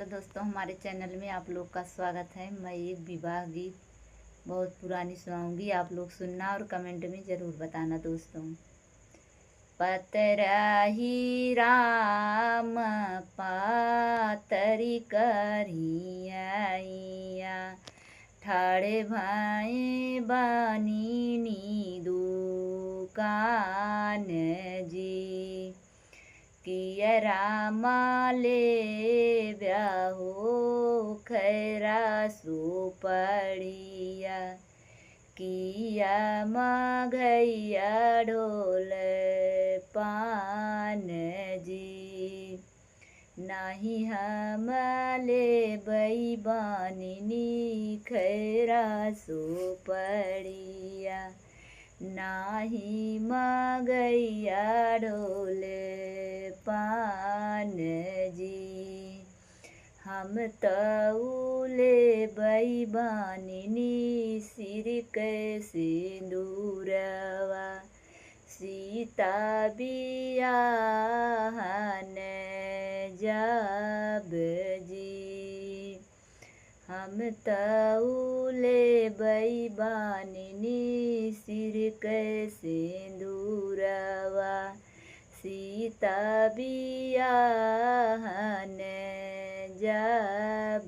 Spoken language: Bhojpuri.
हेलो दोस्तों, हमारे चैनल में आप लोग का स्वागत है। मैं एक विवाह गीत बहुत पुरानी सुनाऊंगी, आप लोग सुनना और कमेंट में ज़रूर बताना दोस्तों। पतरही राम पातरी करिया, ठाड़े भाई बानी दुकान जी। किया रामा ले ब्याहो खैरा सुपड़िया, किया मघैया ढोल पान जी। नाही हम ले बई बानिनी खैरा सुपड़िया, नाही मगैया ढोल पान जी। हम तौले बई बानिनी सिर के सिंदूरवा, सीता बियाहन जब जी। हम तौले बई बानिनी सिर के सिंदूरवा, सीता बियाहन जब